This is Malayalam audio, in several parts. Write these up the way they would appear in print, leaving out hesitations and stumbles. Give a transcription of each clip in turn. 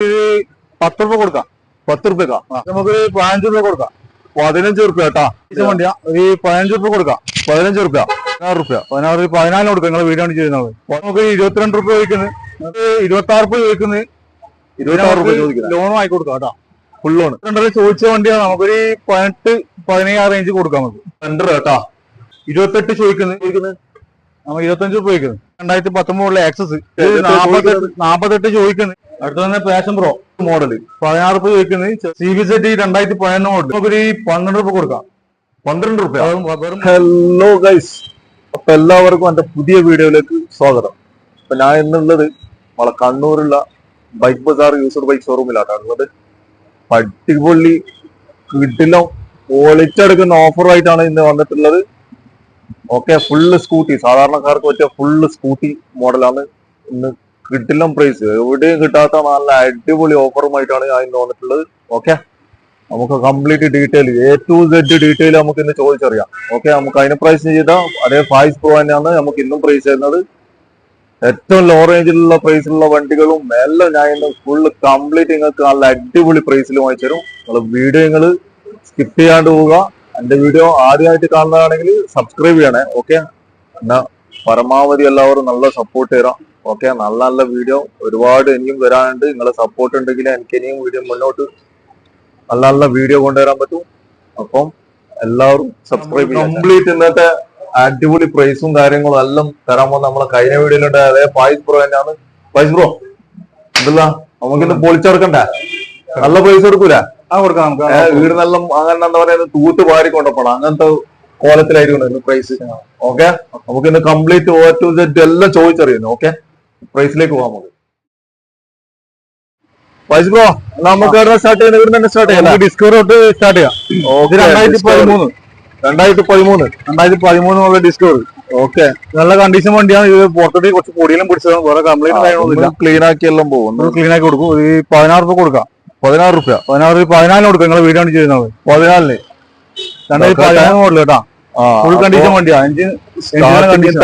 10 രൂപ കൊടുക്കാം. 10 രൂപക്കാ നമുക്ക് 15 രൂപ കൊടുക്കാം. 15 രൂപ കേട്ടാ. വണ്ടിയാ ഒരു 15 രൂപ കൊടുക്കാം. 15 രൂപ 16 രൂപ 14 കൊടുക്കാം. നിങ്ങൾ വീഡിയോ ചെയ്യുന്നത് നമുക്ക് 22 രൂപ ചോദിക്കുന്നത്, 26 രൂപ ചോദിക്കുന്നത്, 26 രൂപ ചോദിക്കുന്നത്. ലോണും ആയി കൊടുക്കാം കേട്ടോ. ഫുൾ ലോൺ ചോദിച്ച വണ്ടിയാണ്. നമുക്കൊരു 18-17 റേഞ്ച് കൊടുക്കാം. നമുക്ക് സെന്റർ കേട്ടാ. 28 ചോദിക്കുന്നത്, നമ്മൾ 25 രൂപ ചോദിക്കുന്നത്. 2019 ആക്സസ് 48 ചോദിക്കുന്നത്. അടുത്ത തന്നെ പാഷൻ പ്രോ മോഡൽ 16 രൂപ ചോദിക്കുന്നത്. CVZ 2011 മോഡൽ നമുക്കൊരു 12 രൂപ കൊടുക്കാം. 12 രൂപ. ഹലോ ഗൈസ്, അപ്പൊ എല്ലാവർക്കും എന്റെ പുതിയ വീഡിയോയിലേക്ക് സ്വാഗതം. അപ്പൊ ഞാൻ ഇന്നുള്ളത് നമ്മളെ കണ്ണൂരുള്ള ബൈക്ക് ബസാർ യൂസർ ബൈക്ക് ഷോറൂമിലാണ് ഉള്ളത്. അടിപൊളി കിടിലം പൊളിച്ചെടുക്കുന്ന ഓഫറായിട്ടാണ് ഇന്ന് വന്നിട്ടുള്ളത്. ഓക്കെ, ഫുള്ള് സ്കൂട്ടി, സാധാരണക്കാർക്ക് പറ്റിയ ഫുള്ള് സ്കൂട്ടി മോഡലാണ് ഇന്ന്. കിടിലം പ്രൈസ്, എവിടെയും കിട്ടാത്ത നല്ല അടിപൊളി ഓഫറുമായിട്ടാണ് ഞാൻ ഇന്ന് വന്നിട്ടുള്ളത്. ഓക്കെ, നമുക്ക് complete detail A to Z detail നമുക്ക് ഇന്ന് ചോദിച്ചറിയാം. ഓക്കെ, നമുക്ക് അതിന് പ്രൈസ് ചെയ്താൽ അതേ ഫൈസ് പ്രോ തന്നെയാണ് നമുക്ക് ഇന്നും പ്രൈസ് ചെയ്യുന്നത്. ഏറ്റവും ലോ റേഞ്ചിലുള്ള പ്രൈസിലുള്ള വണ്ടികളും എല്ലാം ഞാൻ ഇന്ന് ഫുള്ള് കംപ്ലീറ്റ് നിങ്ങൾക്ക് നല്ല അടിപൊളി പ്രൈസിൽ വാങ്ങിച്ചു തരും. നിങ്ങൾ വീഡിയോ നിങ്ങൾ സ്കിപ്പ് ചെയ്യാണ്ട് പോവുക. എന്റെ വീഡിയോ ആദ്യമായിട്ട് കാണുന്നതാണെങ്കിൽ സബ്സ്ക്രൈബ് ചെയ്യണേ. ഓക്കെ, എന്നാ പരമാവധി എല്ലാവരും നല്ല സപ്പോർട്ട് തരാം. ഓക്കെ, നല്ല നല്ല വീഡിയോ ഒരുപാട് ഇനിയും വരാനുണ്ട്. നിങ്ങളെ സപ്പോർട്ട് ഉണ്ടെങ്കിൽ എനിക്ക് ഇനിയും വീഡിയോ മുന്നോട്ട് നല്ല നല്ല വീഡിയോ കൊണ്ടുവരാൻ പറ്റും. അപ്പം എല്ലാവരും സബ്സ്ക്രൈബ് ചെയ്യാം. കംപ്ലീറ്റ് ഇന്നത്തെ അടിപൊളി പ്രൈസും കാര്യങ്ങളും എല്ലാം തരാൻ പോകുന്ന നമ്മളെ കഴിഞ്ഞ വീഡിയോയിലുണ്ട്. അതേ ഫൈസ് പ്രോ തന്നെയാണ്. ഫൈസ് പ്രോ എന്തല്ല നമുക്കിന്ന് പൊളിച്ചെടുക്കണ്ടേ? നല്ല പ്രൈസ് കൊടുക്കൂല? വീട് നല്ല അങ്ങനെ എന്താ പറയുക, തൂത്ത് വാരി കൊണ്ടപ്പോണം അങ്ങനത്തെ കോലത്തിലായിരിക്കണം ഇന്ന് പ്രൈസ്. ഓക്കെ, നമുക്ക് ഇന്ന് കംപ്ലീറ്റ് A to Z എല്ലാം ചോദിച്ചറിയുന്നു. ഓക്കെ, പ്രൈസിലേക്ക് പോകാം. നമുക്ക് ഫൈസ് ബ്രോ നമുക്ക് സ്റ്റാർട്ട് ചെയ്യുന്നത് ഇവിടെ തന്നെ സ്റ്റാർട്ട് ചെയ്യാം. ഡിസ്കവർ തൊട്ട് സ്റ്റാർട്ട് ചെയ്യാം. 2013 ഡിസ്കവർ. ഓക്കെ, നല്ല കണ്ടീഷൻ വണ്ടിയാണ്. ഇത് പുറത്തോട്ട് കുറച്ച് പൊടിയെല്ലാം പിടിച്ചതാണ്. വേറെ കംപ്ലൈന്റ് കാര്യങ്ങളൊന്നുമില്ല. ക്ലീൻ ആക്കി എല്ലാം പോകും. ക്ലീൻ ആക്കി കൊടുക്കും. ഒരു 16 രൂപ കൊടുക്കാം. 16 രൂപ 14 കൊടുക്കാം. നിങ്ങൾ വീഡിയോ ചെയ്യുന്നത് 14 2013 മോഡൽ കേട്ടാ. ഫുൾ കണ്ടീഷൻ വണ്ടിയാ. എഞ്ചിൻ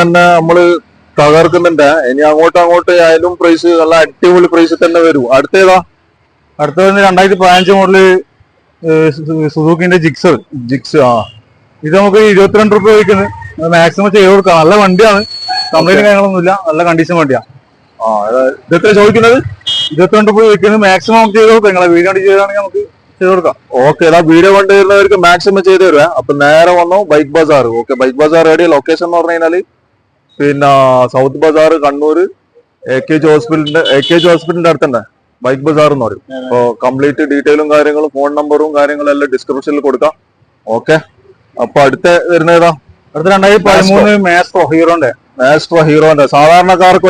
തന്നെ നമ്മള് തകർക്കുന്നുണ്ട്. ഇനി അങ്ങോട്ട് ആയാലും പ്രൈസ് നല്ല അടിപൊളി പ്രൈസ് തന്നെ വരും. അടുത്തേതാ? അടുത്തത് 2015 മോഡല് സുസുക്കിന്റെ ജിക്സ്. ഇത് നമുക്ക് 22 രൂപ ചോദിക്കുന്നത്. മാക്സിമം ചെയ്ത് കൊടുക്കാം. നല്ല വണ്ടിയാണ്. കംപ്ലൈന്റ് കാര്യങ്ങളൊന്നുമില്ല. നല്ല കണ്ടീഷൻ വണ്ടിയാ. ഇതെത്ര ചോദിക്കുന്നത്? 22 രൂപ ചോദിക്കുന്നത്. മാക്സിമം നമുക്ക് ചെയ്ത് കൊടുക്കാം. നിങ്ങളെ വീഡിയോ ചെയ്താണെങ്കിൽ നമുക്ക് ചെയ്ത് കൊടുക്കാം. ഓക്കെ, ആ വീഡിയോ കൊണ്ടുവരുന്നവർക്ക് മാക്സിമം ചെയ്ത് തരുവേ. അപ്പൊ നേരെ വന്നോ bike bazaar. Okay, bike bazaar എവിടെയാ ലൊക്കേഷൻ എന്ന് പറഞ്ഞു കഴിഞ്ഞാല് പിന്നെ സൗത്ത് ബസാർ കണ്ണൂർ AKG ഹോസ്പിറ്റലിന്റെ അടുത്തുണ്ട് ബൈക്ക് ബസാർ എന്ന് പറയും. അപ്പൊ കംപ്ലീറ്റ് ഡീറ്റെയിലും കാര്യങ്ങളും ഫോൺ നമ്പറും കാര്യങ്ങളും എല്ലാം ഡിസ്ക്രിപ്ഷനിൽ കൊടുക്കാം. ഓക്കെ, അപ്പൊ അടുത്ത വരുന്നേതാ? അടുത്ത 2013 ഹീറോന്റെ സാധാരണക്കാർക്ക്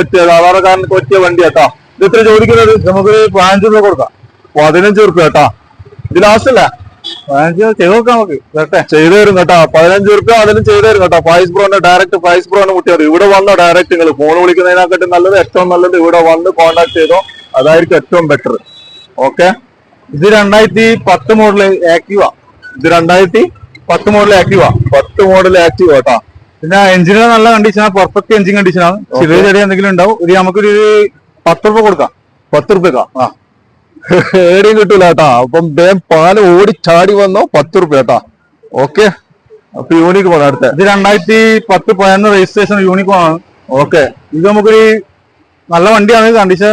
പറ്റിയ വണ്ടി കേട്ടാ. ഇത് ഇത്ര ചോദിക്കുന്നത്? നമുക്ക് 15 രൂപ കൊടുക്കാം. 15 രൂപ കേട്ടാ. ഇത് ലാസ്റ്റ് അല്ലേ? 15 ചെയ്ത് കൊടുക്കാം. നമുക്ക് ചെയ്തു തരും കേട്ടാ. 15 രൂപ അതിലും ചെയ്തു തരും കേട്ടോ. ഫൈസ് ബ്രോന്റെ ഡയറക്റ്റ് ഫൈസ് ബ്രോനെ മുട്ടിയാൽ ഇവിടെ വന്നോ ഡയറക്റ്റ്. നിങ്ങൾ ഫോൺ വിളിക്കുന്നതിനെക്കാട്ടും നല്ലത്, ഏറ്റവും നല്ലത് ഇവിടെ വന്ന് കോൺടാക്ട് ചെയ്തോ. അതായിരിക്കും ഏറ്റവും ബെറ്റർ. ഓക്കെ, ഇത് 2010 മോഡല് ആക്റ്റീവ. ഇത് 2010 മോഡൽ ആക്റ്റീവ. 10 മോഡൽ ആക്റ്റീവ കേട്ടാ. പിന്നെ എഞ്ചിന് നല്ല കണ്ടീഷനാണ്. പെർഫെക്റ്റ് എഞ്ചിൻ കണ്ടീഷനാണ്. ചെറിയ ചെറിയ എന്തെങ്കിലും ഉണ്ടാവും. ഒരു നമുക്കൊരു 10 രൂപ കൊടുക്കാം. 10 രൂപക്കാ ഏടിയും കിട്ടൂല കേട്ടാ. അപ്പം പാല് ഓടിച്ചാടി വന്നോ 10 രൂപ കേട്ടാ. ഓക്കെ, അപ്പൊ യൂണിക്കോൺ അടുത്ത. ഇത് 2010 രജിസ്ട്രേഷൻ യൂണിക്കോൺ ആണ്. ഓക്കെ, ഇത് നമുക്കൊരു നല്ല വണ്ടിയാണ്. കണ്ടീഷൻ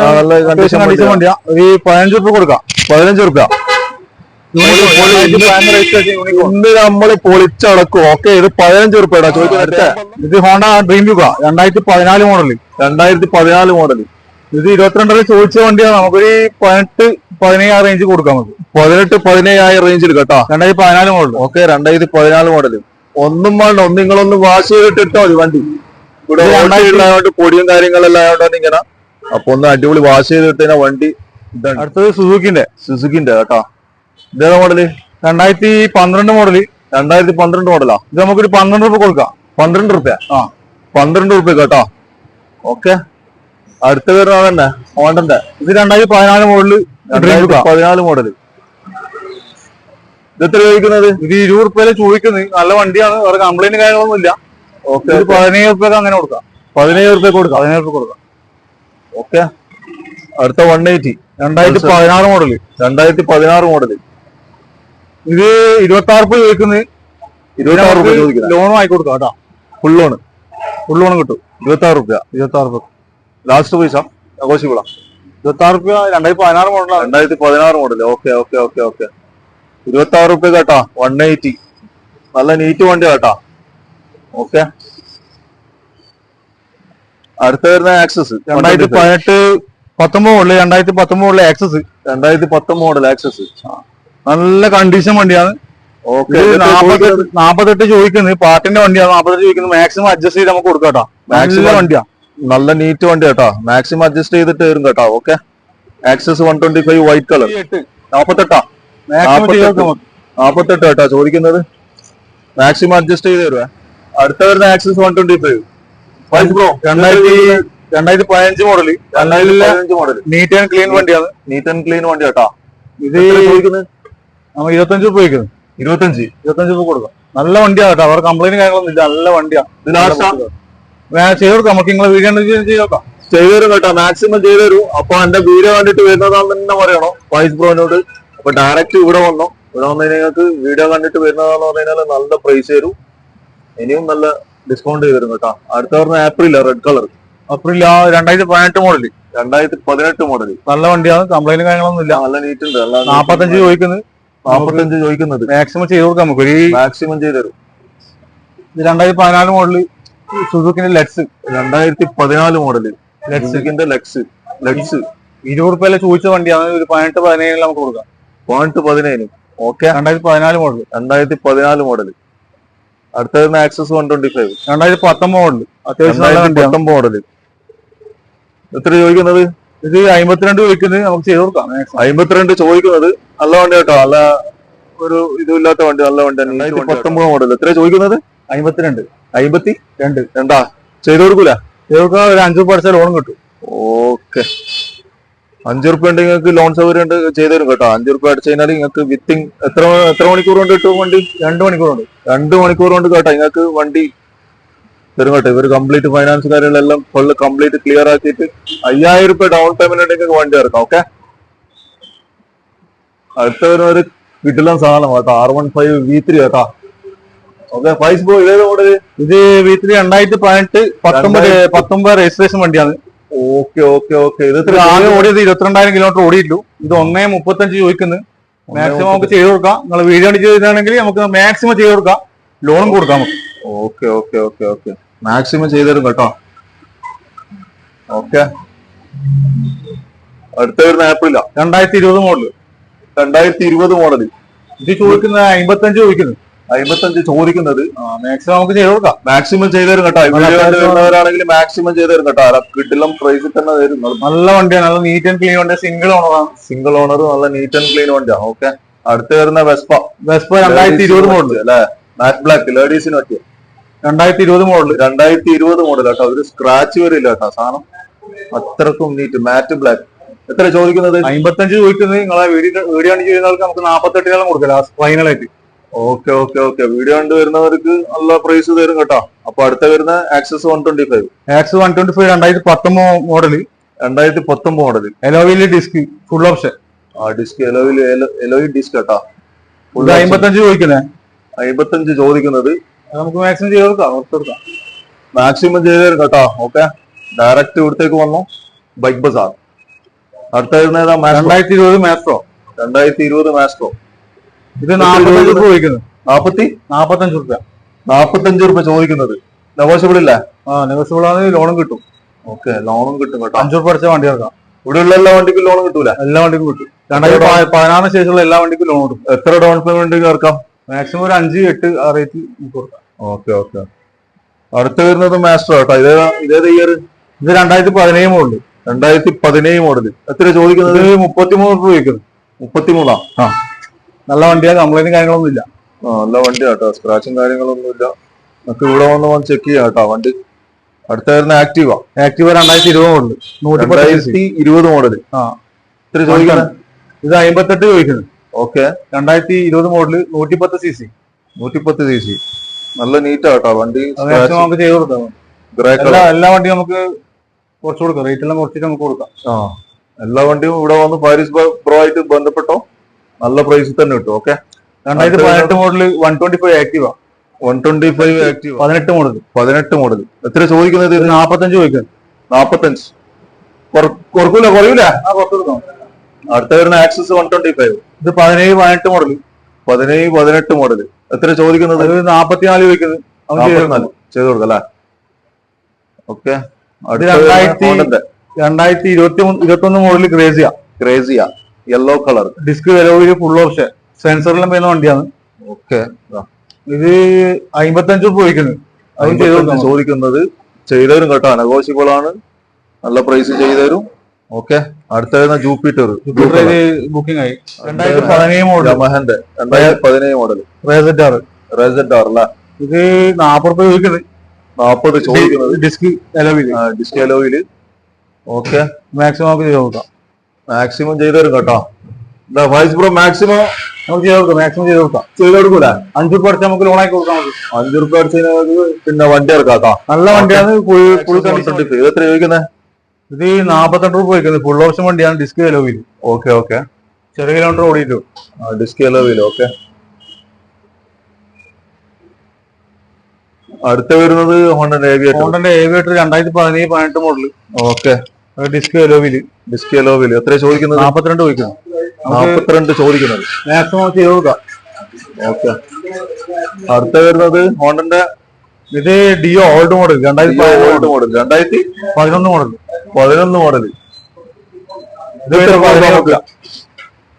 വണ്ടിയാ. ഒരു 15 രൂപ കൊടുക്കാം. 15 രൂപ നമ്മള് പൊളിച്ചടക്കും. ഓക്കെ, ഇത് 15 രൂപ ചോദിക്കുന്നത്. ഇത് ഹോണ്ട ഡ്രീം യുഗ 2014 മോഡല്. 2014 മോഡല്. ഇത് 22 ചോദിച്ച വണ്ടിയാണ്. നമുക്കൊരു 18-17 റേഞ്ച് കൊടുക്കാം. നമുക്ക് 18-17 റേഞ്ചിൽ കേട്ടോ. 2014 മോഡൽ. Okay, 2014 model. ഒന്നും വേണ്ട, നിങ്ങളൊന്ന് വാഷ് ചെയ്തിട്ട് ഇട്ടോ മതി വണ്ടി. ഇവിടെ ഉള്ളതുകൊണ്ട് പൊടിയും കാര്യങ്ങളെല്ലാം ആയതുകൊണ്ടാണ് ഇങ്ങനെ. അപ്പൊ ഒന്ന് അടിപൊളി വാഷ് ചെയ്തിട്ട് വണ്ടി ഇതാണ്. അടുത്തത് സുസുക്കിന്റെ കേട്ടോ. ഇതേതാ മോഡല്? 2012 മോഡല്. 2012 മോഡലാ. ഇത് നമുക്കൊരു 12 രൂപ കൊടുക്കാം. 12 രൂപ 12 രൂപ കേട്ടോ. ഓക്കെ, അടുത്ത വരുന്ന തന്നെ ഹോണ്ടന്റെ. ഇത് 2014 മോഡല്. 2014 മോഡല്. ഇത് എത്ര ചോദിക്കുന്നത്? ഇത് 20 രൂപയിലെ ചോദിക്കുന്നത്. നല്ല വണ്ടിയാണ്. വേറെ കംപ്ലൈന്റ് കാര്യങ്ങളൊന്നും ഇല്ല. ഓക്കെ, 17 രൂപ അങ്ങനെ കൊടുക്കാം. 17 രൂപ കൊടുക്കാം. 17 രൂപ കൊടുക്കാം. ഓക്കെ, അടുത്ത 180. 2016 മോഡല്. 2016 മോഡല്. ഇത് 26 രൂപ ചോദിക്കുന്നത്. 26 രൂപ ചോദിക്കുന്നത്. ലോണും ആയി കൊടുക്കാം കേട്ടോ. ഫുൾ ലോൺ കിട്ടും. 26 രൂപ. 26 രൂപ ലാസ്റ്റ് പൈസ ആഘോഷിക്കൂടാ. 26 രൂപ 2016 മോഡലാണ്. 2016 മോഡല്. ഓക്കെ 26 രൂപ കേട്ടാ. 180 നല്ല നീറ്റ് വണ്ടി കേട്ടാ. ഓക്കെ. അടുത്ത വരുന്ന access 2019 model. 2019 model access. 2019 model access. നല്ല കണ്ടീഷൻ വണ്ടിയാണ്. ഓക്കെ. 48 ചോദിക്കുന്നത്. പാർട്ടിന്റെ വണ്ടിയാണ്. 48 ചോദിക്കുന്നത്. മാക്സിമം അഡ്ജസ്റ്റ് ചെയ്ത് നമുക്ക് കൊടുക്കാം കേട്ടോ. മാക്സിമം വണ്ടിയാ. നല്ല നീറ്റ് വണ്ടി കേട്ടോ. മാക്സിമം അഡ്ജസ്റ്റ് ചെയ്തിട്ട് വരും കേട്ടോ. ഓക്കെ. Access 125 white colour. 48 കേട്ടോ ചോദിക്കുന്നത്. മാക്സിമം അഡ്ജസ്റ്റ് ചെയ്ത് തരുവേ. അടുത്ത വരുന്ന Access 125 2015 model. 2015 model. NEET and clean വണ്ടിയാണ്. നീറ്റ് ആൻഡ് ക്ലീൻ വണ്ടി കേട്ടോ. ഇത് ചോദിക്കുന്നത് നമ്മൾ 25 രൂപ ചോദിക്കുന്നത്. 25 രൂപ കൊടുക്കാം. നല്ല വണ്ടിയാണ് കേട്ടോ. അവർ കംപ്ലൈന്റ് കാര്യങ്ങളൊന്നും ഇല്ല. നല്ല വണ്ടിയാണ്. ചെയ്ത് കൊടുക്കാം. നമുക്ക് നിങ്ങളെ വീഡിയോ ചെയ്ത് നോക്കാം. ചെയ്തു തരും കേട്ടോ. മാക്സിമം ചെയ്തു തരും. അപ്പൊ എന്റെ വീഡിയോ കണ്ടിട്ട് വരുന്നതാണെന്ന് തന്നെ പറയണോ വൈസ് ബ്രോനോട്. അപ്പൊ ഡയറക്റ്റ് ഇവിടെ വന്നോ. ഇവിടെ വന്നു നിങ്ങൾക്ക് വീഡിയോ കണ്ടിട്ട് വരുന്നതാണെന്ന് പറഞ്ഞു കഴിഞ്ഞാൽ നല്ല പ്രൈസ് തരും. ഇനിയും നല്ല ഡിസ്കൗണ്ട് ചെയ്ത് തരും കേട്ടോ. അടുത്ത പറഞ്ഞ April red colour. April 2018 model. 2018 model. നല്ല വണ്ടിയാണ്. കംപ്ലൈന്റ് കാര്യങ്ങളൊന്നും ഇല്ല. നല്ല നീറ്റ് ഉണ്ട്. 45 ചോദിക്കുന്നത്. 45 ചോദിക്കുന്നത്. മാക്സിമം ചെയ്ത് കൊടുക്കാം നമുക്ക്. മാക്സിമം ചെയ്ത് തരും. 2014 മോഡല് സുസുക്കിന്റെ ലെക്സ്. 2014 മോഡല് സുസുക്കിന്റെ ലെക്സ്. 20 രൂപയല്ലേ ചോദിച്ച വണ്ടിയാണ്. ഒരു 18-17 നമുക്ക് കൊടുക്കാം. 17. ഓക്കെ. 2014 മോഡല്. 2014 മോഡല്. അടുത്ത ആക്സസ് 125. 2019 മോഡല്. അത്യാവശ്യം നല്ല വണ്ടിയാണ്. 2019 മോഡല്. എത്ര ചോദിക്കുന്നത്? ഇത് 52 ചോദിക്കുന്നത്. നമുക്ക് ചെയ്ത് കൊടുക്കാം. 52 ചോദിക്കുന്നത്. നല്ല വണ്ടി കേട്ടോ. നല്ല ഒരു ഇതുമില്ലാത്ത വണ്ടി. നല്ല വണ്ടി. 2019 മോഡൽ. എത്ര ചോദിക്കുന്നത്? 52. 52 എന്താ ചെയ്ത് കൊടുക്കൂല? ചെയ്ത് കൊടുക്കാൻ ഒരു 5 രൂപ അടിച്ചാൽ ലോൺ കിട്ടും. ഓക്കെ. 5 രൂപ ഉണ്ടെങ്കിൽ നിങ്ങൾക്ക് ലോൺ സൗകര്യം ഉണ്ട്. ചെയ്ത് തരും കേട്ടോ. 5 രൂപ അടിച്ചു കഴിഞ്ഞാൽ നിങ്ങൾക്ക് വിത്തിങ് എത്ര മണിക്കൂർ കൊണ്ട് കിട്ടും വണ്ടി? 2 മണിക്കൂർ കൊണ്ട്. 2 മണിക്കൂർ കൊണ്ട് കേട്ടോ നിങ്ങൾക്ക് വണ്ടി തരും കേട്ടോ. ഇവർ കംപ്ലീറ്റ് ഫൈനാൻസ് കാര്യങ്ങളെല്ലാം ഫുള്ള് കംപ്ലീറ്റ് ക്ലിയർ ആക്കിയിട്ട് 5000 രൂപ ഡൗൺ പേയ്മെന്റ് ഉണ്ടെങ്കിൽ വണ്ടി ഇറക്കാം. ഓക്കെ. അടുത്ത ഒരു കിട്ടില്ല സാധനം കേട്ടോ. R15 V3 കേട്ടോ. ഓക്കെ. ഫൈസ് ബോ ഇതേ മോഡല്. ഇത് V3 2018-19 രജിസ്ട്രേഷൻ വണ്ടിയാണ്. ഓക്കെ. ഇത് ആകെ ഓടിയത് 22,000 കിലോമീറ്റർ ഓടിയിട്ടുള്ളൂ. ഇത് 1.35 ചോദിക്കുന്നത്. മാക്സിമം നമുക്ക് ചെയ്ത് കൊടുക്കാം. നിങ്ങൾ വീഡിയോ ചെയ്താണെങ്കിൽ നമുക്ക് മാക്സിമം ചെയ്ത് കൊടുക്കാം. ലോണും കൊടുക്കാം നമുക്ക്. ഓക്കെ. മാക്സിമം ചെയ്ത് തരും കേട്ടോ. ഓക്കെ. അടുത്ത വരുന്ന ഏപ്രില 2020 മോഡല്. 2020 മോഡല്. ഇത് ചോദിക്കുന്നത് 55 ചോദിക്കുന്നത്. 55 ചോദിക്കുന്നത്. മാക്സിമം നമുക്ക് ചെയ്ത് കൊടുക്കാം. മാക്സിമം ചെയ്ത് തരും കേട്ടോ. വരുന്നവരാണെങ്കിൽ മാക്സിമം ചെയ്ത് തരും കേട്ടോ. കിട്ടില്ല പ്രൈസിൽ തന്നെ തരും. നല്ല വണ്ടിയാണ്. നല്ല നീറ്റ് ആൻഡ് ക്ലീൻ വണ്ടി. സിംഗിൾ ഓണറാണ്. Single owner. നല്ല നീറ്റ് ആൻഡ് ക്ലീൻ വണ്ടിയാണ്. ഓക്കെ. അടുത്ത് വരുന്ന വെസ്പ 2020 മോഡല് അല്ലെ. മാറ്റ് ബ്ലാക്ക് ലേഡീസിന് പറ്റിയ 2020 മോഡല്. 2020 മോഡൽ കേട്ടോ. ഒരു സ്ക്രാച്ച് വരില്ല കേട്ടോ. സാധനം അത്രക്കും നീറ്റ് മാറ്റ് ബ്ലാക്ക്. എത്ര ചോദിക്കുന്നത്? 55 ചോദിക്കുന്നത്. നിങ്ങളെ വീഡിയോ ചെയ്യുന്നവർക്ക് നമുക്ക് 48 കൊടുക്കാം ഫൈനലായിട്ട്. ഓക്കെ. വീഡിയോ കണ്ട് വരുന്നവർക്ക് നല്ല പ്രൈസ് തരും കേട്ടോ. അപ്പൊ അടുത്ത വരുന്ന ആക്സസ് 125. 2019 മോഡല്. 2019 മോഡല്. എലോവില് disc full option. Disc alloy disc കേട്ടോ. 55 ചോദിക്കുന്നത്. 55 ചോദിക്കുന്നത്. നമുക്ക് മാക്സിമം ചെയ്ത് കൊടുക്കാം. മാക്സിമം ചെയ്ത് തരും കേട്ടോ. ഓക്കെ. ഡയറക്റ്റ് ഇവിടത്തേക്ക് വന്നു. ബൈക്ക് ബസാർ. അടുത്ത വരുന്ന 2020 മാസ്ട്രോ. 2020 മാസ്ട്രോ. ഇത് 45 രൂപ ചോദിക്കുന്നത്. 45 രൂപ. 45 രൂപ ചോദിക്കുന്നത്. നെഗോഷ്യബിൾ ഇല്ല? നെഗോഷ്യബിൾ ആണ്. ലോണും കിട്ടും. ഓക്കെ. ലോണും കിട്ടും കേട്ടോ. 5 രൂപ അടിച്ച വണ്ടി ഇറക്കാം. ഇവിടെയുള്ള എല്ലാ വണ്ടിക്കും ലോൺ കിട്ടൂല? എല്ലാ വണ്ടിക്കും കിട്ടും. 2016 ശേഷമുള്ള എല്ലാ വണ്ടിക്കും ലോൺ കിട്ടും. എത്ര ഡൗൺ പേയ്മെന്റ് ഇറക്കാം? മാക്സിമം ഒരു 5-8 ആ റേറ്റിൽ കൊടുക്കാം. ഓക്കെ. അടുത്ത വരുന്നത് മാസ്റ്റർ കേട്ടോ. ഇതേത് ഇയർ? ഇത് 2017 മോഡല്. 2017 മോഡല്. എത്ര ചോദിക്കുന്നത്? 33 രൂപ ചോദിക്കുന്നത്. 33. നല്ല വണ്ടിയാണ്. കംപ്ലൈന്റ് കാര്യങ്ങളൊന്നും ഇല്ല. നല്ല വണ്ടി കേട്ടോ. സ്ക്രാച്ചും കാര്യങ്ങളൊന്നും ഇല്ല. നമുക്ക് ഇവിടെ വന്ന് ചെക്ക് ചെയ്യാം കേട്ടോ വണ്ടി. അടുത്ത വരുന്ന ആക്റ്റീവ 2020 മോഡല്. 2020 മോഡല്. എത്ര ചോദിക്കുന്നത്? ഇത് 58 ചോദിക്കുന്നത്. ഓക്കെ. 2020 മോഡല്. 110 cc. 110 cc. നല്ല നീറ്റാ കേട്ടോ വണ്ടി. നമുക്ക് ചെയ്ത് കൊടുക്കാം. എല്ലാ വണ്ടിയും നമുക്ക് കുറച്ച് കൊടുക്കാം. റേറ്റ് എല്ലാം കുറച്ചിട്ട് നമുക്ക് കൊടുക്കാം. എല്ലാ വണ്ടിയും ഇവിടെ വന്ന് പാരീസ് പ്രോ ആയിട്ട് ബന്ധപ്പെട്ടോ, നല്ല പ്രൈസിൽ തന്നെ കിട്ടും. Okay, 2018 model 125 Activa. 125 Activa 18 model. എത്ര ചോദിക്കുന്നത്? 45 ചോദിക്കുന്നത്. 45 കുറക്കൂല, കുറയൂല. അടുത്ത വരുന്ന ആക്സസ് 125. ഇത് 17-18 മോഡൽ. 17-18 മോഡൽ. എത്ര ചോദിക്കുന്നത്? 44 ചോദിക്കുന്നത്. 44 ചെയ്ത് കൊടുക്കാം അല്ലേ? Okay. 2021 model Grazia yellow colour, disc വിലവില് ഫുൾ ഓപ്ഷൻ, സെൻസറെല്ലാം വരുന്ന വണ്ടിയാണ്. ഓക്കെ. ഇത് 55 രൂപ ചോദിക്കുന്നത്. അതും ചെയ്ത് കൊടുക്കാം. ചോദിക്കുന്നത് ചെയ്തവരും കേട്ടോ, നെഗോഷ്യബിൾ ആണ്, നല്ല പ്രൈസ് ചെയ്തവരും. ഓക്കെ. അടുത്ത വരുന്ന ജൂപ്പിറ്റർ ബുക്കിംഗ് ആയി. 2017 മോഡൽ യമഹന്റെ 2017 മോഡൽ റേസറ്റ് ആർ അല്ല. ഇത് 40 രൂപ ചോദിക്കുന്നത്. 40 ചോദിക്കുന്നത്. ഡിസ്ക് എലോയില്. ഓക്കെ. മാക്സിമം നമുക്ക് ചെയ്ത് കൊടുക്കാം. മാക്സിമം ചെയ്തവരും കേട്ടോ. വൈസ് ബ്രോ മാക്സിമം നമുക്ക് ചെയ്ത് കൊടുക്കാം. മാക്സിമം ചെയ്ത് കൊടുക്കാം. ചെയ്ത് കൊടുക്കൂല. 5 രൂപ അടിച്ച് നമുക്ക് ലോണാക്കി കൊടുക്കാം. 5 രൂപ അടിച്ചതിന് പിന്നെ വണ്ടി ഇറക്കാം. നല്ല വണ്ടിയാണ്. Full condition. എത്ര ചോദിക്കുന്നത്? ഇത് 42 രൂപ ചോദിക്കുന്നത്. ഫുൾ ഓപ്ഷൻ വണ്ടിയാണ്. ഡിസ്ക് എലോയില്. ഓക്കെ. ഓക്കെ. ചെറിയ കിലോമീറ്റർ ഓടിയിട്ടു. ഡിസ്ക് എലോയില്. ഓക്കെ. അടുത്ത വരുന്നത് ഹോണ്ടന്റെ ഏവിയേറ്റർ 2017-18 മോഡൽ. ഓക്കെ. ഡിസ്ക് എലോവില്. എത്ര ചോദിക്കുന്നത്? 42 ചോദിക്കുന്നത്. 42 ചോദിക്കുന്നത്. മാക്സിമം ചെയ്ത് കൊടുക്കാം. ഓക്കെ. അടുത്ത വരുന്നത് ഹോണ്ടന്റെ ഇത് Dio old model 2011 model 2011 model. 11 model.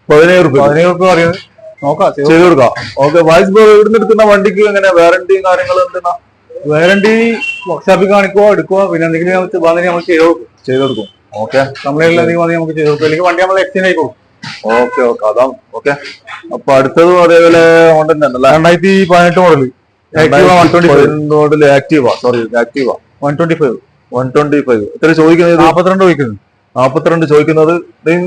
17 രൂപ പറയുന്നത്. നോക്കാം, ചെയ്ത് കൊടുക്കാം. ഓക്കെ. വൈസ് ബ്രോ ഇവിടുന്ന് എടുക്കുന്ന വണ്ടിക്ക് എങ്ങനെ വാറന്റിയും കാര്യങ്ങളും എന്തെന്നാ? വാറന്റി വർക്ക്ഷോപ്പിൽ കാണിക്കുവോ എടുക്കുവോ, പിന്നെ എന്തെങ്കിലും നമ്മൾ ചെയ്ത് കൊടുക്കും. ഓക്കെ. കംപ്ലൈന്റ് എന്തെങ്കിലും നമുക്ക് ചെയ്ത് കൊടുക്കും. അല്ലെങ്കിൽ വണ്ടി നമ്മൾ എക്സ്ചേഞ്ച് ആയി കൊടുക്കും. ഓക്കെ. ഓക്കെ. അതാണ്. ഓക്കെ. അപ്പൊ അടുത്തതും അതേപോലെ ഹോണ്ടന്റെ 2018 മോഡൽ മോഡൽ ആക്റ്റീവ 125. എത്ര ചോദിക്കുന്നത്? 42 ചോദിക്കുന്നത്. 42 ചോദിക്കുന്നത്.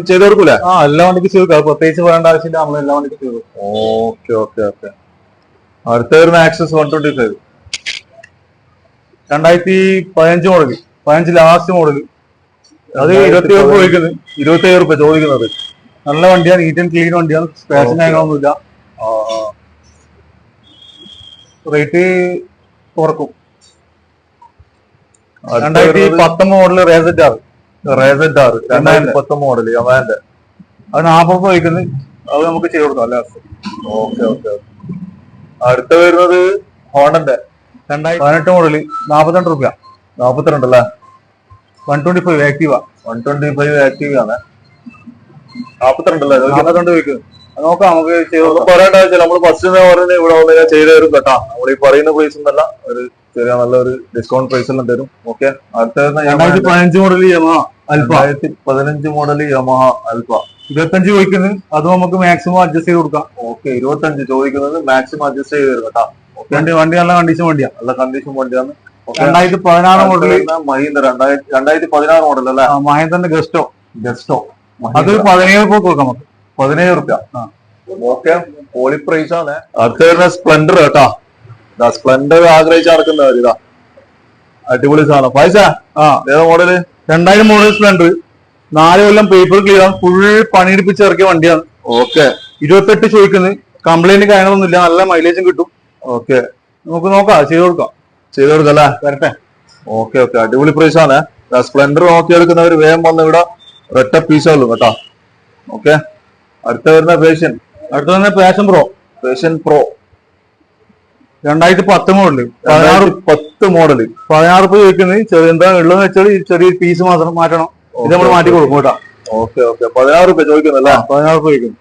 ചെയ്ത് കൊടുക്കൂല? എല്ലാ വണ്ടിക്ക് ചെയ്ത് കൊടുക്കാം. പ്രത്യേകിച്ച് പറയേണ്ട ആവശ്യമില്ല. നമ്മൾ എല്ലാ വണ്ടിക്കും ചെയ്ത് കൊടുക്കും. ഓക്കെ. ഓക്കെ. ഓക്കെ. അടുത്ത വരുന്ന ആക്സസ് 125 2015 മോഡൽ 15 ലാസ്റ്റ് മോഡൽ. അത് 27 രൂപ ചോദിക്കുന്നത്. 27 രൂപ ചോദിക്കുന്നത്. നല്ല വണ്ടിയാണ്. നീറ്റ് ആൻഡ് ക്ലീൻ വണ്ടിയാണ്. സ്ക്രാച്ചും കാര്യങ്ങളൊന്നുമില്ല. റേറ്റ് കുറക്കും. 2019 മോഡൽ റേസറ്റ് ആർ 2019 മോഡൽ യമഹന്റെ. അത് 40 രൂപ ചോദിക്കുന്നത്. അത് നമുക്ക് ചെയ്ത് കൊടുക്കാം. അല്ല. ഓക്കെ. ഓക്കെ. അടുത്ത വരുന്നത് ഹോണ്ടന്റെ 2018 മോഡൽ 42 രൂപ. 42 അല്ലേ? 125 ആക്റ്റീവ. 125 ആക്റ്റീവ് ആണ്. 42 അല്ലേ? 42 ചോദിക്കുന്നത്. നോക്കാം, നമുക്ക് പറയേണ്ട ആവശ്യമില്ല. നമ്മൾ ഫസ്റ്റ് പറഞ്ഞ് ഇവിടെ വന്ന് ഞാൻ ചെയ്തു തരും കേട്ടോ. നമ്മൾ ഈ പറയുന്ന പ്രൈസ് ഒന്നല്ല, ഒരു ചെറിയ നല്ലൊരു ഡിസ്കൗണ്ട് പ്രൈസ് എല്ലാം തരും. ഓക്കെ. അടുത്ത 2015 മോഡൽ യമഹ അൽഫ. 2015 മോഡൽ യമഹ അൽഫ 25 ചോദിക്കുന്നത്. അത് നമുക്ക് മാക്സിമം അഡ്ജസ്റ്റ് ചെയ്ത് കൊടുക്കാം. ഓക്കെ. 25 ചോദിക്കുന്നത്. മാക്സിമം അഡ്ജസ്റ്റ് ചെയ്ത് തരും കേട്ടോ. വണ്ടി നല്ല കണ്ടീഷൻ വണ്ടിയാണ്. നല്ല കണ്ടീഷൻ വണ്ടിയാണ്. 2016 മോഡൽ മഹീന്ദ്ര 2016 മോഡൽ അല്ലേ? മഹീന്ദ്രന്റെ ഗസ്റ്റോ അത് 17 രൂപ കൊടുക്കാം നമുക്ക്. 17 രൂപ. ഓക്കെ. പോളി പ്രൈസ് ആണ്. അടുത്ത വരുന്ന സ്പ്ലെൻഡർ കേട്ടോ. സ്പ്ലെൻഡർ ആഗ്രഹിച്ച് നടക്കുന്നവർ ഇതാ. അടിപൊളി സാധനം. പൈസ ഏതാ മോഡല്? 2000 model Splendor. 4 കൊല്ലം പേപ്പർ ക്ലിയർ ആണ്. ഫുൾ പണിയെടുപ്പിച്ച് ഇറക്കിയ വണ്ടിയാണ്. ഓക്കെ. 28 ചോദിക്കുന്നത്. കംപ്ലൈന്റ് കാര്യങ്ങളൊന്നുമില്ല. നല്ല മൈലേജും കിട്ടും. ഓക്കെ. നമുക്ക് നോക്കാം, ചെയ്ത് കൊടുക്കാം അല്ലേ? വരട്ടെ. ഓക്കെ. ഓക്കെ. അടിപൊളി പ്രൈസ് ആണ്. സ്പ്ലെൻഡർ നോക്കിയെടുക്കുന്നവർ വേഗം വന്ന് ഇവിടെ ഒറ്റ പീസുള്ളൂ കേട്ടോ. ഓക്കെ. അടുത്ത വരുന്ന പാഷൻ പ്രോ 2010 മോഡല് 16 മോഡല് 16 രൂപ ചോദിക്കുന്നത്. ചെറിയ എന്താ ഉള്ളതെന്ന് വെച്ചാൽ ചെറിയ പീസ് മാത്രം മാറ്റണം. ഇത് നമ്മൾ മാറ്റി കൊടുക്കും കേട്ടോ. ഓക്കെ. ഓക്കെ. 16 രൂപ ചോദിക്കുന്നല്ലേ? 16 രൂപ ചോദിക്കുന്നു.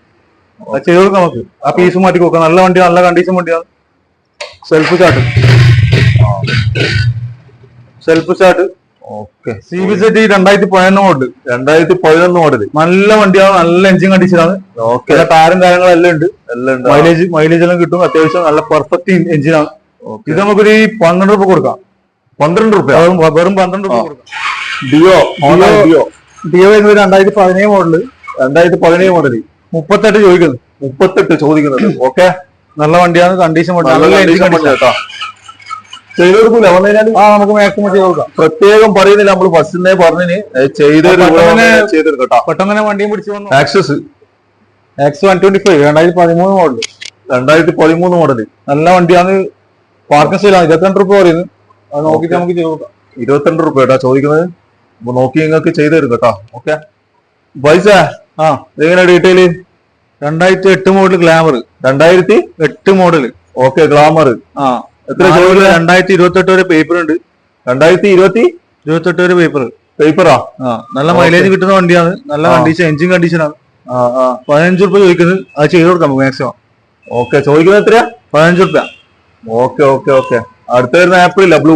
അത് ചെയ്ത് കൊടുക്കാം നമുക്ക്. ആ പീസ് മാറ്റി കൊടുക്കാം. നല്ല വണ്ടിയാണ്. നല്ല കണ്ടീഷൻ വണ്ടിയാണ്. Self start. Okay. CBZ 2011 model 2011 model നല്ല വണ്ടിയാണ്. നല്ല എഞ്ചിൻ കണ്ടീഷനാണ്. ഓക്കെ. ടയറും കാര്യങ്ങളെല്ലാം ഉണ്ട്. എല്ലാം മൈലേജ് എല്ലാം കിട്ടും. അത്യാവശ്യം നല്ല പെർഫെക്റ്റ് എഞ്ചിനാണ്. ഇത് നമുക്കൊരു 12 രൂപ കൊടുക്കാം. 12 രൂപ വെറും 12 രൂപ കൊടുക്കാം. ഡിയോ 2017 മോഡല് 2017 മോഡല് 38 ചോദിക്കുന്നത്. 38 ചോദിക്കുന്നത്. ഓക്കെ. നല്ല വണ്ടിയാണ്. കണ്ടീഷൻ വണ്ടി. നല്ല എഞ്ചിൻ കണ്ടീഷൻ കേട്ടോ. ചെയ്ത് കൊടുക്കൂല വന്നു കഴിഞ്ഞാൽ നമുക്ക് മാക്സിമം ചെയ്ത് കൊടുക്കാം. പ്രത്യേകം പറയുന്നില്ല, നമ്മള് ഫസ്റ്റിനെ പറഞ്ഞിന് ചെയ്ത് ചെയ്തെടുക്കും കേട്ടോ. പെട്ടെന്ന് തന്നെ വണ്ടിയും പിടിച്ചു വന്നു. ആക്സസ് X125 2013 മോഡൽ, 2013 മോഡല് നല്ല വണ്ടിയാണ്. പാർക്കിംഗ് സ്റ്റൈലാണ്. 22 രൂപ പറയുന്നത്. അത് നോക്കിട്ട് നമുക്ക് ചെയ്ത് കൊടുക്കാം. 22 രൂപ കേട്ടോ ചോദിക്കുന്നത്. അപ്പൊ നോക്കി നിങ്ങൾക്ക് ചെയ്തു തരും കേട്ടോ. ഓക്കെ പൈസ എങ്ങനെ detail? 2008 model glamour, 2008 model. Okay glamour. എത്ര 2028 വരെ പേപ്പർ ഉണ്ട്. 2028 വരെ പേപ്പറാ. നല്ല മൈലേജ് കിട്ടുന്ന വണ്ടിയാണ്. നല്ല കണ്ടീഷൻ, എഞ്ചിൻ കണ്ടീഷനാണ്. 15 രൂപ ചോദിക്കുന്നത്. അത് ചെയ്ത് കൊടുക്കാം മാക്സിമം. ഓക്കെ ചോദിക്കുന്നത് എത്രയാ? 15 രൂപ. Okay okay okay. അടുത്ത വരുന്ന April blue,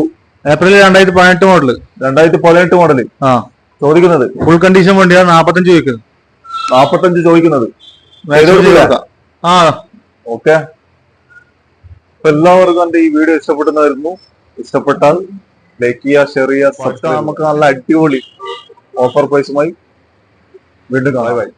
April 2018 model, 2018 model. ചോദിക്കുന്നത് ഫുൾ കണ്ടീഷൻ വണ്ടിയാണ്. 45 ചോദിക്കുന്നത്. 45 ചോദിക്കുന്നത്. ഓക്കെ. എല്ലാവർക്കും എന്റെ ഈ വീഡിയോ ഇഷ്ടപ്പെടുന്നതായിരുന്നു. ഇഷ്ടപ്പെട്ടാൽ ലൈക്ക് ചെയ്യുക, ഷെയർ ചെയ്യുക, സബ്സ്ക്രൈബ്. നമുക്ക് നല്ല അടിപൊളി ഓഫർ പ്രൈസുമായി വീണ്ടും കാണാം.